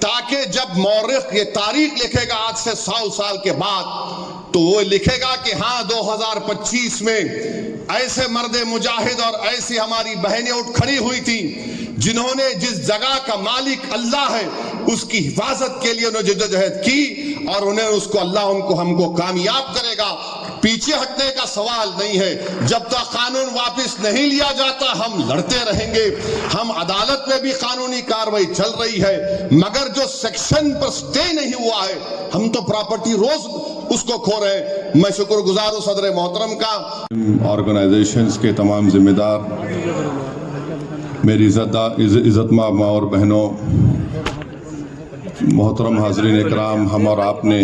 تاکہ جب مورخ یہ تاریخ لکھے گا آج سے 100 سال کے بعد تو وہ لکھے گا کہ ہاں 2025 میں ایسے مرد مجاہد اور ایسی ہماری بہنیں اٹھ کھڑی ہوئی تھی جنہوں نے جس جگہ کا مالک اللہ ہے اس کی حفاظت کے لیے انہوں نے جدوجہد کی اور انہیں اس کو اللہ ہم کو کامیاب کرے گا. پیچھے ہٹنے کا سوال نہیں ہے. جب تک قانون واپس نہیں لیا جاتا ہم لڑتے رہیں گے. ہم عدالت میں بھی قانونی کاروائی چل رہی ہے مگر جو سیکشن پر سٹے نہیں ہوا ہے ہم تو پراپرٹی روز اس کو کھو رہے ہیں. میں شکر گزار ہوں صدر محترم کا. آرگنائزیشنز کے تمام ذمہ دار، میری عزت ماں اور بہنوں، محترم حاضرین اکرام، ہم اور آپ نے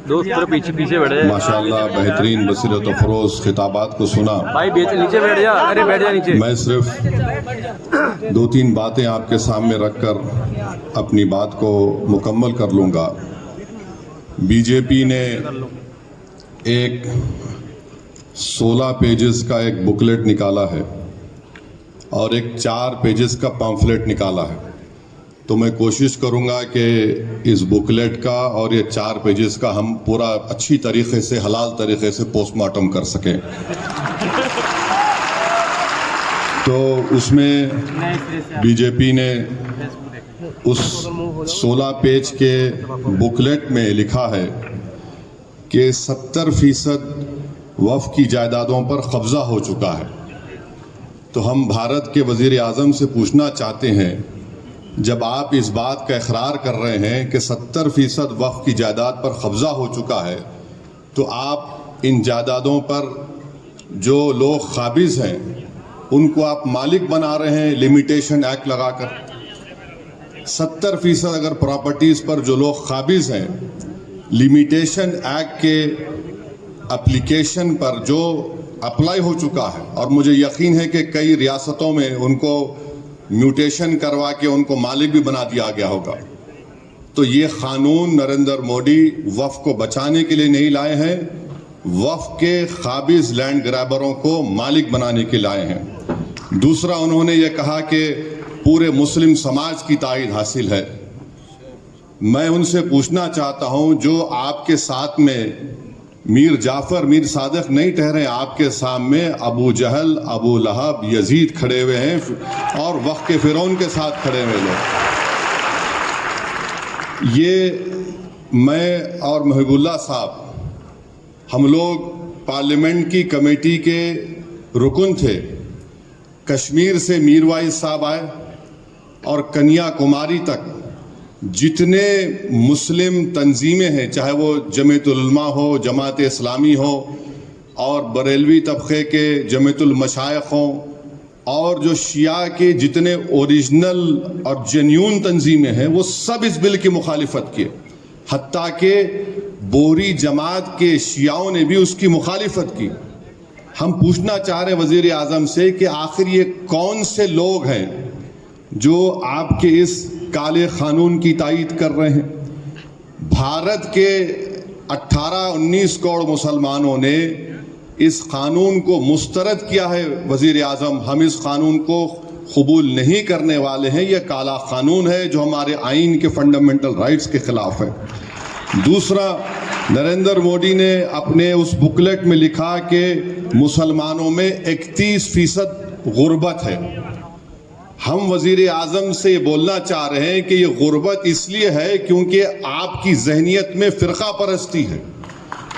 ماشاءاللہ بہترین بصیرت و فروز خطابات کو سنا. میں صرف 2-3 باتیں آپ کے سامنے رکھ کر اپنی بات کو مکمل کر لوں گا. بی جے پی نے ایک 16 پیجز کا ایک بکلیٹ نکالا ہے اور ایک 4 پیجز کا پامفلیٹ نکالا ہے. تو میں کوشش کروں گا کہ اس بکلیٹ کا اور یہ 4 پیجز کا ہم پورا اچھی طریقے سے، حلال طریقے سے پوسٹ مارٹم کر سکیں. تو اس میں بی جے پی نے اس 16 پیج کے بکلیٹ میں لکھا ہے کہ 70% وقف کی جائیدادوں پر قبضہ ہو چکا ہے. تو ہم بھارت کے وزیر اعظم سے پوچھنا چاہتے ہیں، جب آپ اس بات کا اقرار کر رہے ہیں کہ 70% وقف کی جائیداد پر قبضہ ہو چکا ہے تو آپ ان جائیدادوں پر جو لوگ قابض ہیں ان کو آپ مالک بنا رہے ہیں لمیٹیشن ایکٹ لگا کر. 70% اگر پراپرٹیز پر جو لوگ قابض ہیں لمیٹیشن ایکٹ کے اپلیکیشن پر جو اپلائی ہو چکا ہے، اور مجھے یقین ہے کہ کئی ریاستوں میں ان کو میوٹیشن کروا کے ان کو مالک بھی بنا دیا گیا ہوگا. تو یہ قانون نریندر مودی وقف کو بچانے کے لیے نہیں لائے ہیں، وقف کے قابض لینڈ گرابروں کو مالک بنانے کے لائے ہیں. دوسرا انہوں نے یہ کہا کہ پورے مسلم سماج کی تائید حاصل ہے. میں ان سے پوچھنا چاہتا ہوں، جو آپ کے ساتھ میں میر جعفر، میر صادق نہیں ٹھہرے، آپ کے سامنے ابو جہل، ابو لہب، یزید کھڑے ہوئے ہیں اور وقت کے فرعون کے ساتھ کھڑے ہوئے لوگ. یہ میں اور محب اللہ صاحب ہم لوگ پارلیمنٹ کی کمیٹی کے رکن تھے. کشمیر سے میر وائز صاحب آئے اور کنیا کماری تک جتنے مسلم تنظیمیں ہیں، چاہے وہ جمعیت العلماء ہو، جماعت اسلامی ہو، اور بریلوی طبقے کے جمعیت المشائخ ہوں، اور جو شیعہ کے جتنے اوریجنل اور جنیون تنظیمیں ہیں، وہ سب اس بل کی مخالفت کی. حتیٰ کہ بوری جماعت کے شیعوں نے بھی اس کی مخالفت کی. ہم پوچھنا چاہ رہے ہیں وزیر اعظم سے کہ آخر یہ کون سے لوگ ہیں جو آپ کے اس کالے قانون کی تائید کر رہے ہیں؟ بھارت کے 18-19 کروڑ مسلمانوں نے اس قانون کو مسترد کیا ہے. وزیر اعظم، ہم اس قانون کو قبول نہیں کرنے والے ہیں. یہ کالا قانون ہے جو ہمارے آئین کے فنڈامنٹل رائٹس کے خلاف ہے. دوسرا، نریندر مودی نے اپنے اس بکلیٹ میں لکھا کہ مسلمانوں میں 31% غربت ہے. ہم وزیر اعظم سے یہ بولنا چاہ رہے ہیں کہ یہ غربت اس لیے ہے کیونکہ آپ کی ذہنیت میں فرقہ پرستی ہے،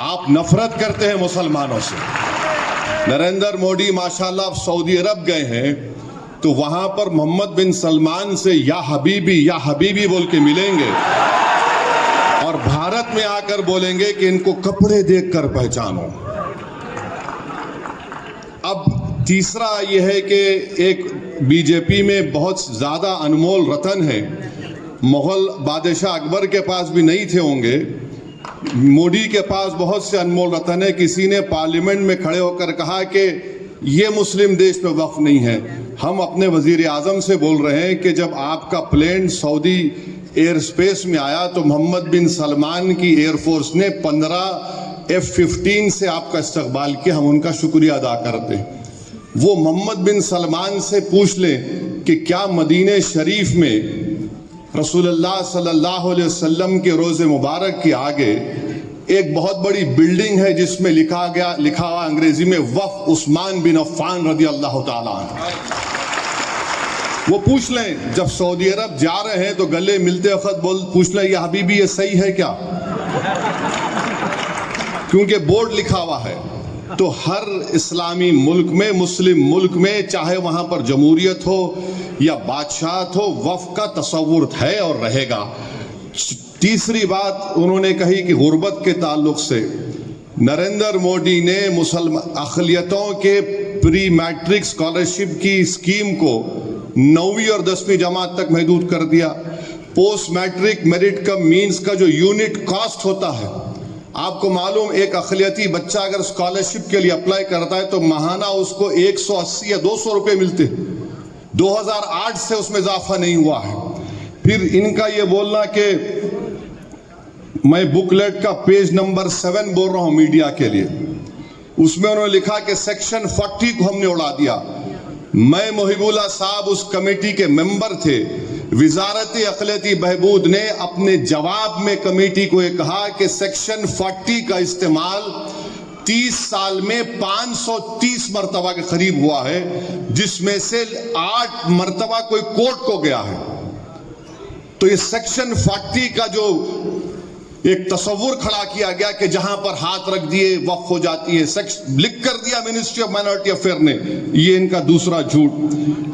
آپ نفرت کرتے ہیں مسلمانوں سے. نریندر مودی ماشاءاللہ اب سعودی عرب گئے ہیں تو وہاں پر محمد بن سلمان سے یا حبیبی بول کے ملیں گے اور بھارت میں آ کر بولیں گے کہ ان کو کپڑے دیکھ کر پہچانو. اب تیسرا یہ ہے کہ ایک بی جے پی میں بہت زیادہ انمول رتن ہے، مغل بادشاہ اکبر کے پاس بھی نہیں تھے ہوں گے، مودی کے پاس بہت سے انمول رتن ہے. کسی نے پارلیمنٹ میں کھڑے ہو کر کہا کہ یہ مسلم دیش پہ وقف نہیں ہے. ہم اپنے وزیر اعظم سے بول رہے ہیں کہ جب آپ کا پلین سعودی ایئر سپیس میں آیا تو محمد بن سلمان کی ایئر فورس نے 15 F-15 سے آپ کا استقبال کیا. ہم ان کا شکریہ ادا کرتے ہیں. وہ محمد بن سلمان سے پوچھ لیں کہ کیا مدینہ شریف میں رسول اللہ صلی اللہ علیہ وسلم کے روز مبارک کے آگے ایک بہت بڑی بلڈنگ ہے جس میں لکھا ہوا انگریزی میں وقف عثمان بن عفان رضی اللہ تعالیٰ عنہ. وہ پوچھ لیں جب سعودی عرب جا رہے ہیں تو گلے ملتے وقت پوچھ لیں یہ حبیبی یہ صحیح ہے کیا، کیونکہ بورڈ لکھا ہوا ہے. تو ہر اسلامی ملک میں، مسلم ملک میں، چاہے وہاں پر جمہوریت ہو یا بادشاہت ہو، وقف کا تصور ہے اور رہے گا. تیسری بات انہوں نے کہی کہ غربت کے تعلق سے نریندر مودی نے مسلم اقلیتوں کے پری میٹرک اسکالرشپ کی اسکیم کو 9ویں اور 10ویں جماعت تک محدود کر دیا. پوسٹ میٹرک میرٹ کم مینز کا جو یونٹ کاسٹ ہوتا ہے، آپ کو معلوم ایک اقلیتی بچہ اگر اسکالرشپ کے لیے اپلائی کرتا ہے تو ماہانہ اس کو 180 یا 200 روپے ملتے. 2008 سے اس میں اضافہ نہیں ہوا ہے. پھر ان کا یہ بولنا کہ میں بکلیٹ کا پیج نمبر 7 بول رہا ہوں میڈیا کے لیے، اس میں انہوں نے لکھا کہ سیکشن 40 کو ہم نے اڑا دیا. میں محب اللہ صاحب اس کمیٹی کے ممبر تھے. وزارت اقلیتی بہبود نے اپنے جواب میں کمیٹی کو یہ کہا کہ سیکشن 40 کا استعمال 30 سال میں 530 مرتبہ کے قریب ہوا ہے، جس میں سے 8 مرتبہ کوئی کورٹ کو گیا ہے. تو یہ سیکشن 40 کا جو ایک تصور کھڑا کیا گیا کہ جہاں پر ہاتھ رکھ دیے وقف ہو جاتی ہے، لکھ کر دیا منسٹری آف مائنورٹی افیئر نے، یہ ان کا دوسرا جھوٹ.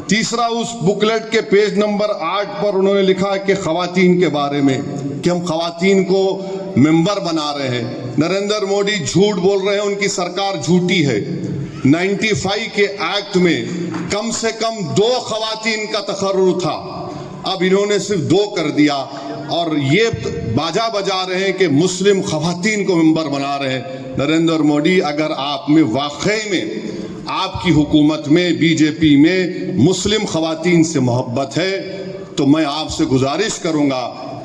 تیسرا اس بکلیٹ کے پیج نمبر 8 پر انہوں نے لکھا کہ خواتین کے بارے میں کہ ہم خواتین کو ممبر بنا رہے ہیں. نریندر مودی جھوٹ بول رہے ہیں، ان کی سرکار جھوٹی ہے. 95 کے ایکٹ میں کم سے کم 2 خواتین کا تقرر تھا، اب انہوں نے صرف 2 کر دیا، اور یہ باجا بجا رہے ہیں کہ مسلم خواتین کو ممبر بنا رہے ہیں. نریندر مودی اگر آپ میں واقعی میں آپ کی حکومت میں بی جے پی میں مسلم خواتین سے محبت ہے تو میں آپ سے گزارش کروں گا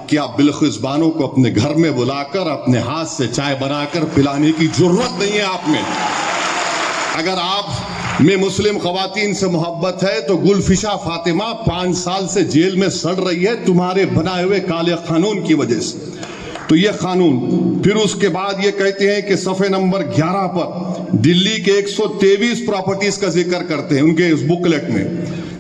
کہ آپ بلخص بانو کو اپنے گھر میں بلا کر اپنے ہاتھ سے چائے بنا کر پلانے کی ضرورت نہیں ہے آپ میں. اگر آپ میں مسلم خواتین سے محبت ہے تو گلفشا فاطمہ 5 سال سے جیل میں سڑ رہی ہے تمہارے بنائے ہوئے کالے قانون کی وجہ سے. تو یہ قانون، پھر اس کے بعد یہ کہتے ہیں کہ صفحے نمبر 11 پر دلی کے 123 پراپرٹیز کا ذکر کرتے ہیں ان کے اس بکلیٹ میں.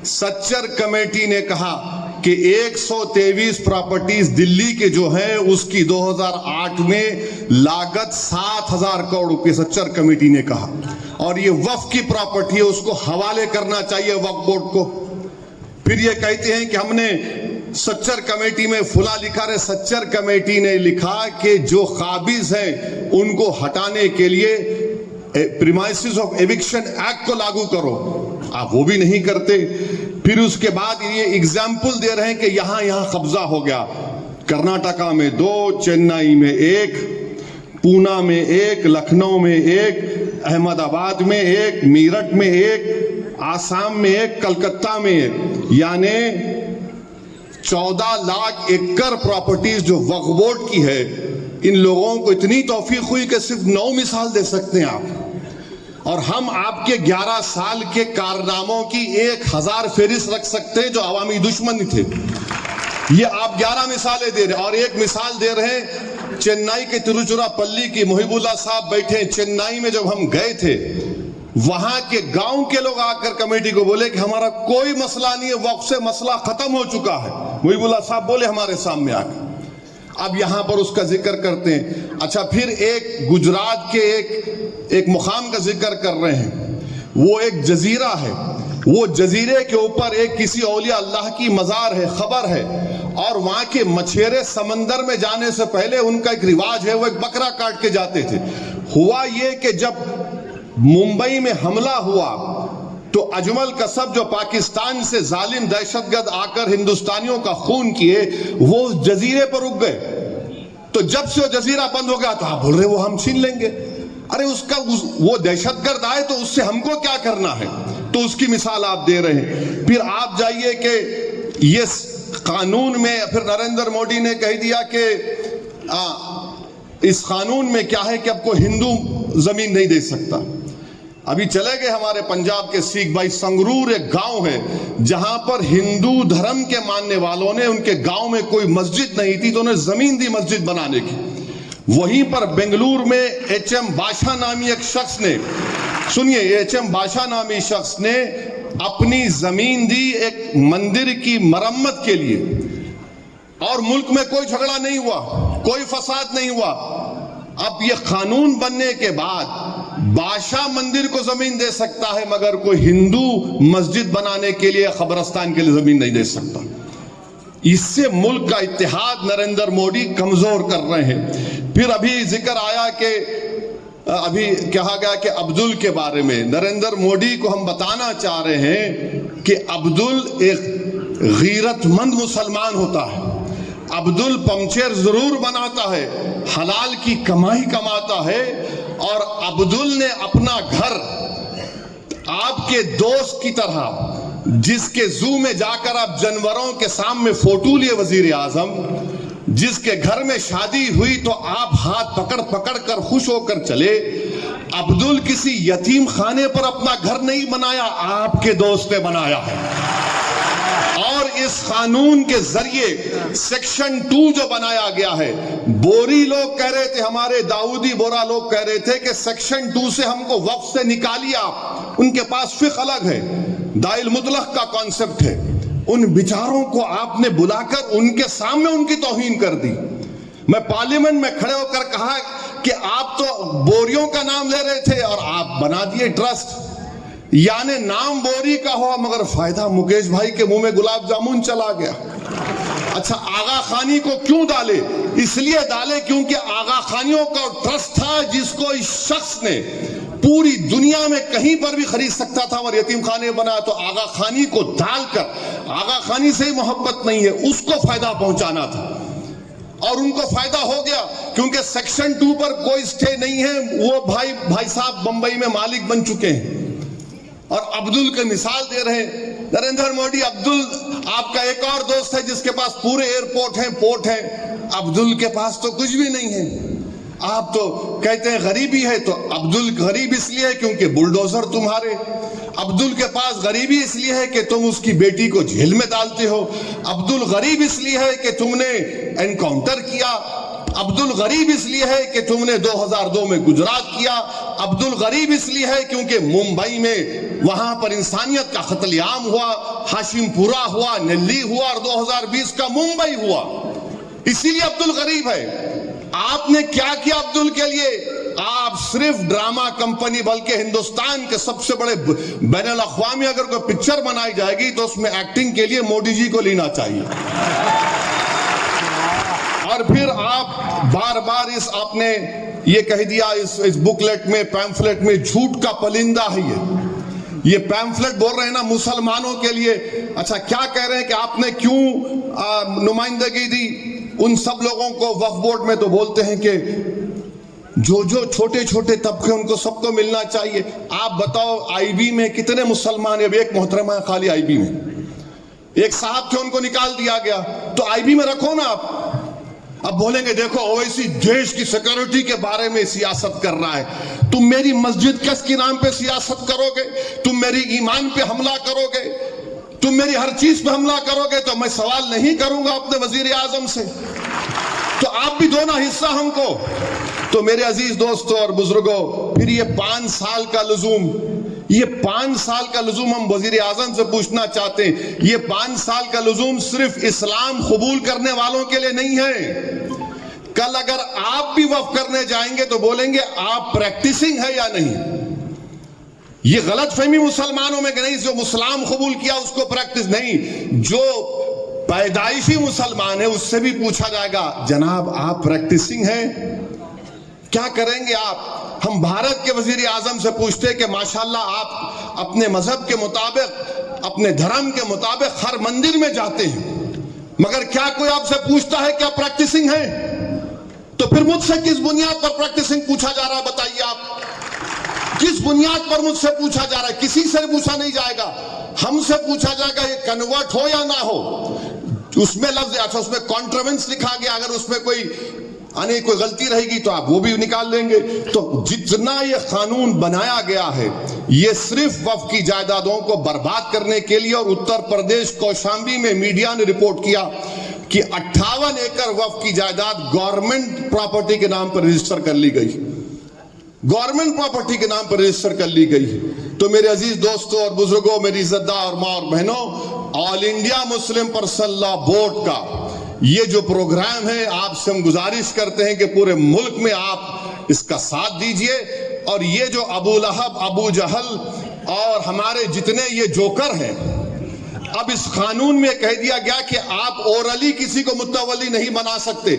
سچر کمیٹی نے کہا کہ 123 پراپرٹیز دلی کے جو ہیں اس کی 2008 میں لاگت 7,000 کروڑ روپے سچر کمیٹی نے کہا، اور یہ وقف کی پراپرٹی ہے، اس کو حوالے کرنا چاہیے وقف بورڈ کو. پھر یہ کہتے ہیں کہ ہم نے سچر کمیٹی میں فلاں لکھا ہے. سچر کمیٹی نے لکھا کہ جو قابض ہیں ان کو ہٹانے کے لیے پریمائسز آف ایوکشن ایکٹ کو لاگو کرو، آپ وہ بھی نہیں کرتے. پھر اس کے بعد یہ اگزامپل دے رہے ہیں کہ یہاں قبضہ ہو گیا. کرناٹکا میں 2، چنئی میں 1، پونا میں 1، لکھنؤ میں 1، احمد آباد میں 1، میرٹھ میں 1، آسام میں 1، کلکتہ میں 1، یعنی 14 لاکھ ایکڑ پراپرٹیز جو وقف بورڈ کی ہے. ان لوگوں کو اتنی توفیق ہوئی کہ صرف 9 مثال دے سکتے ہیں آپ، اور ہم آپ کے 11 سال کے کارناموں کی 1000 فہرست رکھ سکتے ہیں جو عوامی دشمن تھے. یہ آپ 11 مثالیں دے رہے ہیں، اور ایک مثال دے رہے ہیں چنئی کے تروچیراپلی کی. محب اللہ صاحب بیٹھے ہیں چنئی میں. جب ہم گئے تھے وہاں کے گاؤں کے لوگ آ کر کمیٹی کو بولے کہ ہمارا کوئی مسئلہ نہیں ہے، وقف سے مسئلہ ختم ہو چکا ہے. محب اللہ صاحب بولے ہمارے سامنے آ کر. اب یہاں پر اس کا ذکر کرتے ہیں. اچھا، پھر ایک گجرات کے ایک مقام کا ذکر کر رہے ہیں. وہ ایک جزیرہ ہے، وہ جزیرے کے اوپر ایک کسی اولیاء اللہ کی مزار ہے، خبر ہے، اور وہاں کے مچھیرے سمندر میں جانے سے پہلے ان کا ایک رواج ہے، وہ ایک بکرا کاٹ کے جاتے تھے. ہوا یہ کہ جب ممبئی میں حملہ ہوا تو اجمل کسب جو پاکستان سے ظالم دہشت گرد آ کر ہندوستانیوں کا خون کیے، وہ اس جزیرے پر رک گئے. تو جب سے وہ جزیرہ بند ہو گیا تو آپ بول رہے وہ ہم چھین لیں گے. ارے وہ دہشت گرد آئے تو اس سے ہم کو کیا کرنا ہے؟ تو اس کی مثال آپ دے رہے ہیں. پھر آپ جائیے کہ یہ قانون میں پھر نریندر مودی نے کہہ دیا کہ اس قانون میں کیا ہے کہ اب کوئی ہندو زمین نہیں دے سکتا. ابھی چلے گئے ہمارے پنجاب کے سکھ بھائی، سنگرور ایک گاؤں ہے جہاں پر ہندو دھرم کے ماننے والوں نے، ان کے گاؤں میں کوئی مسجد نہیں تھی تو انہیں زمین دی مسجد بنانے کی. وہیں پر بنگلور میں ایچ ایم بادشاہ نامی ایک شخص نے، سنیے، ایچ ایم بادشاہ نامی شخص نے اپنی زمین دی ایک مندر کی مرمت کے لیے، اور ملک میں کوئی جھگڑا نہیں ہوا، کوئی فساد نہیں ہوا. اب یہ قانون بننے کے بعد بادشاہ مندر کو زمین دے سکتا ہے مگر کوئی ہندو مسجد بنانے کے لیے، قبرستان کے لیے زمین نہیں دے سکتا. اس سے ملک کا اتحاد نریندر مودی کمزور کر رہے ہیں. پھر ابھی ذکر آیا کہ ابھی کہا گیا کہ عبدل کے بارے میں، نریندر مودی کو ہم بتانا چاہ رہے ہیں کہ عبدل ایک غیرت مند مسلمان ہوتا ہے. عبدل پمچر ضرور بناتا ہے، حلال کی کمائی کماتا ہے، اور عبدل نے اپنا گھر آپ کے دوست کی طرح، جس کے زو میں جا کر آپ جانوروں کے سامنے فوٹو لیے وزیر اعظم، جس کے گھر میں شادی ہوئی تو آپ ہاتھ پکڑ پکڑ کر خوش ہو کر چلے. عبدل کسی یتیم خانے پر اپنا گھر نہیں بنایا، آپ کے دوست نے بنایا ہے. اور اس قانون کے ذریعے سیکشن 2 جو بنایا گیا ہے، بوری لوگ کہہ رہے تھے، ہمارے داؤدی بورا لوگ کہہ رہے تھے کہ سیکشن 2 سے ہم کو وقف سے نکالیے آپ، ان کے پاس فقہ الگ ہے، دائل مطلق کا کانسیپٹ ہے. ان بیچاروں کو آپ نے بلا کر ان کے سامنے ان کی توہین کر دی. میں پارلیمنٹ میں کھڑے ہو کر کہا کہ آپ تو بوریوں کا نام لے رہے تھے اور آپ بنا دیے ٹرسٹ. یعنی نام بوری کا ہوا مگر فائدہ مکیش بھائی کے منہ میں گلاب جامن چلا گیا. اچھا، آغا خانی کو کیوں ڈالے؟ اس لیے ڈالے کیونکہ آغا خانیوں کا ٹرسٹ تھا جس کو اس شخص نے پوری دنیا میں کہیں پر بھی خرید سکتا تھا اور یتیم خانے بنا، تو آغا خانی کو ڈال کر، آغا خانی سے ہی محبت نہیں ہے، اس کو فائدہ پہنچانا تھا. اور ان کو فائدہ ہو گیا کیونکہ سیکشن 2 پر کوئی سٹے نہیں ہے. وہ بھائی صاحب بمبئی میں مالک بن چکے ہیں اور عبدل کے مثال دے رہے ہیں. نریندر مودی، عبدل آپ کا ایک اور دوست ہے جس کے پاس پورے ایئرپورٹ ہیں، پورٹ ہیں. عبدل کے پاس تو کچھ بھی نہیں ہے. آپ تو کہتے ہیں غریبی ہے، تو عبدل غریب اس لیے ہے کیونکہ بلڈوزر تمہارے. عبدل کے پاس غریبی اس لیے ہے کہ تم اس کی بیٹی کو جیل میں ڈالتے ہو. عبدل غریب اس لیے ہے کہ تم نے انکاؤنٹر کیا. عبدل غریب اس لیے ہے کہ تم نے 2002 میں گجرات کیا. عبدل غریب اس لیے ہے کیونکہ ممبئی میں وہاں پر انسانیت کا قتل عام ہوا، ہاشم پورہ ہوا، نلی ہوا، اور 2020 کا ممبئی ہوا. اسی لیے عبدل غریب ہے. آپ نے کیا کیا عبدل کے لیے؟ آپ صرف ڈرامہ کمپنی، بلکہ ہندوستان کے سب سے بڑے بین الاقوامی اگر کوئی پکچر بنائی جائے گی تو اس میں ایکٹنگ کے لیے مودی جی کو لینا چاہیے. اور پھر آپ بار بار آپ نے یہ کہہ دیا اس بکلیٹ میں، پیمفلیٹ میں، جھوٹ کا پلندہ ہے یہ پیمفلیٹ بول رہے ہیں نا مسلمانوں کے لیے. اچھا، کیا کہہ رہے ہیں کہ آپ نے کیوں نمائندگی دی ان سب لوگوں کو وقف بورڈ میں؟ تو بولتے ہیں کہ جو چھوٹے چھوٹے طبقے ان کو سب کو ملنا چاہیے. آپ بتاؤ آئی بی میں کتنے مسلمان ہیں؟ اب ایک محترمہ ہے خالی آئی بی میں، ایک صاحب تھے ان کو نکال دیا گیا. تو آئی بی میں رکھو نا آپ. اب بولیں گے دیکھو اویسی دیش کی سیکورٹی کے بارے میں سیاست کر رہا ہے. تم میری مسجد کس کے نام پہ سیاست کرو گے؟ تم میری ایمان پہ حملہ کرو گے؟ تم میری ہر چیز پہ حملہ کرو گے تو میں سوال نہیں کروں گا اپنے وزیر اعظم سے. تو آپ بھی دو نا حصہ ہم کو. تو میرے عزیز دوستوں اور بزرگوں، پھر یہ 5 سال کا لزوم، یہ 5 سال کا لزوم ہم وزیر اعظم سے پوچھنا چاہتے ہیں. یہ 5 سال کا لزوم صرف اسلام قبول کرنے والوں کے لیے نہیں ہے. کل اگر آپ بھی وقف کرنے جائیں گے تو بولیں گے آپ پریکٹسنگ ہے یا نہیں. یہ غلط فہمی مسلمانوں میں کہ نہیں جو اسلام قبول کیا اس کو پریکٹس نہیں. جو پیدائشی مسلمان ہے اس سے بھی پوچھا جائے گا جناب آپ پریکٹسنگ ہیں؟ کیا کریں گے آپ؟ ہم بھارت کے وزیر اعظم سے پوچھتے ہیں کہ ماشاءاللہ آپ اپنے مذہب کے مطابق، اپنے دھرم کے مطابق ہر مندر میں جاتے ہیں، مگر کیا کوئی آپ سے پوچھتا ہے کہ آپ پریکٹسنگ ہیں؟ تو پھر مجھ سے کس بنیاد پر پریکٹسنگ پوچھا جا رہا ہے؟ بتائیے آپ کس بنیاد پر مجھ سے پوچھا جا رہا ہے؟ کسی سے پوچھا نہیں جائے گا. ہم سے پوچھا جائے گا یہ کنورٹ ہو یا نہ ہو. اس میں لفظ، اچھا اس میں کانٹروینس لکھا گیا، اگر اس میں کوئی آنے کوئی غلطی رہے گی تو آپ وہ بھی نکال لیں گے. تو جتنا یہ قانون بنایا گیا ہے یہ صرف وقف کی جائیدادوں کو برباد کرنے کے لیے. اور اتر پردیش کوشامبی میں میڈیا نے رپورٹ کیا کہ 58 ایکڑ وقف کی جائیداد گورنمنٹ پراپرٹی کے نام پر رجسٹر کر لی گئی. گورنمنٹ پراپرٹی کے نام پر رجسٹر کر لی گئی. تو میرے عزیز دوستوں اور بزرگوں، میری عزت دار ماں اور بہنوں، آل انڈیا مسلم پرسنل لا بورڈ کا یہ جو پروگرام ہے، آپ سے ہم گزارش کرتے ہیں کہ پورے ملک میں آپ اس کا ساتھ دیجئے. اور یہ جو ابو لہب، ابو جہل اور ہمارے جتنے یہ جوکر ہیں، اب اس قانون میں کہہ دیا گیا کہ آپ اورلی کسی کو متولی نہیں بنا سکتے.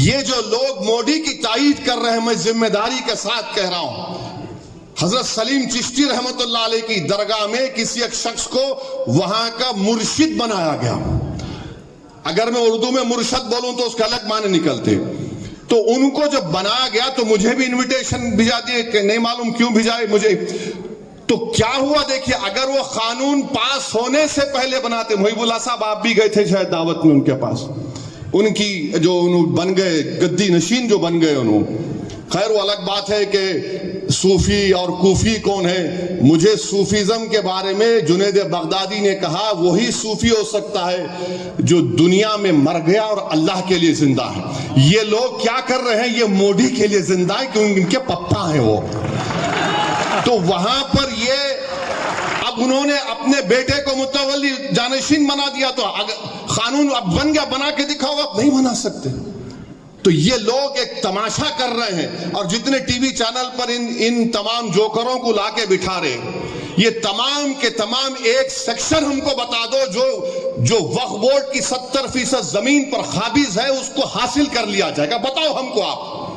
یہ جو لوگ مودی کی تائید کر رہے ہیں، میں ذمہ داری کے ساتھ کہہ رہا ہوں، حضرت سلیم چشتی رحمت اللہ علیہ کی درگاہ میں کسی ایک شخص کو وہاں کا مرشد بنایا گیا. اگر میں اردو میں مرشد بولوں تو اس کا الگ معنی نکلتے. تو ان کو جب بنایا گیا تو مجھے بھی انویٹیشن بھیجا دیے کہ نہیں معلوم کیوں بھیجائے مجھے. تو کیا ہوا دیکھیے، اگر وہ قانون پاس ہونے سے پہلے بناتے، محب اللہ صاحب آپ بھی گئے تھے شاید دعوت میں ان کے پاس، ان کی جو بن گئے گدی نشین جو بن گئے انہوں. خیر وہ الگ بات ہے کہ صوفی اور کوفی کون ہے. مجھے صوفیزم کے بارے میں جنید بغدادی نے کہا وہی صوفی ہو سکتا ہے جو دنیا میں مر گیا اور اللہ کے لیے زندہ ہے. یہ لوگ کیا کر رہے ہیں، یہ مودی کے لیے زندہ ہے کیونکہ ان کے پپا ہیں وہ. تو وہاں پر یہ اب انہوں نے اپنے بیٹے کو متولی جانشین بنا دیا. تو قانون اب بن گیا، بنا کے دکھاؤ، آپ نہیں بنا سکتے. تو یہ لوگ ایک تماشا کر رہے ہیں. اور جتنے ٹی وی چینل پر ان تمام جوکروں کو لا کے بٹھا رہے ہیں، یہ تمام کے تمام ایک سیکشن ہم کو بتا دو جو وقف بورڈ کی 70% زمین پر قابض ہے اس کو حاصل کر لیا جائے گا. بتاؤ ہم کو، آپ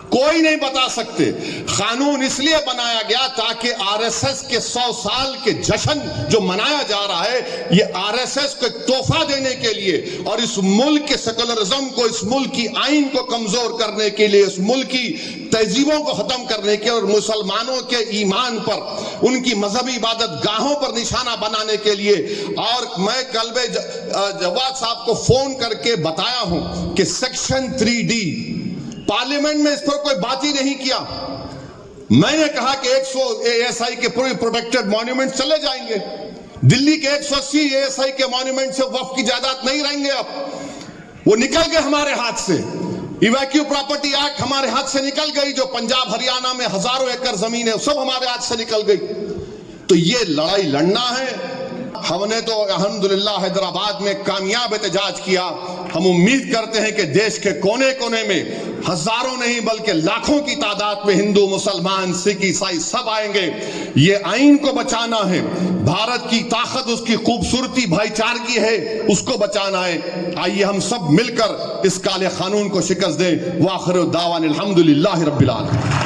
کوئی نہیں بتا سکتے. قانون اس لیے بنایا گیا تاکہ آر ایس ایس کے 100 سال کے جشن جو منایا جا رہا ہے، یہ آر ایس ایس کو ایک تحفہ دینے کے لیے اور اس ملک کے سیکولرزم کو، اس ملک کی آئین کو کمزور کرنے کے لیے، اس ملک کی تہذیبوں کو ختم کرنے کے اور مسلمانوں کے ایمان پر، ان کی مذہبی عبادت گاہوں پر نشانہ بنانے کے لیے. اور میں کلب جواد صاحب کو فون کر کے بتایا ہوں کہ سیکشن 3D پارلیمنٹ میں اس پر کوئی بات ہی نہیں کیا. میں نے کہا کہ 100 ASI کے پورے پروٹیکٹڈ مانیومنٹ چلے جائیں گے. دلی کے 180 ASI کے مانیومنٹ سے وقف کی جائیداد نہیں رہیں گے. اب وہ نکل گئے ہمارے ہاتھ سے. ایویکیو پراپرٹی ایکٹ ہمارے ہاتھ سے نکل گئی. جو پنجاب ہریانہ میں ہزاروں ایکڑ زمین ہے سب ہمارے ہاتھ سے نکل گئی. تو یہ لڑائی لڑنا ہے. ہم نے تو الحمدللہ حیدرآباد میں کامیاب احتجاج کیا. ہم امید کرتے ہیں کہ دیش کے کونے کونے میں ہزاروں نہیں بلکہ لاکھوں کی تعداد میں ہندو، مسلمان، سکھ، عیسائی سب آئیں گے. یہ آئین کو بچانا ہے. بھارت کی طاقت، اس کی خوبصورتی بھائی چارگی ہے، اس کو بچانا ہے. آئیے ہم سب مل کر اس کالے قانون کو شکست دیں. وآخر دعوانا الحمدللہ رب العالمین.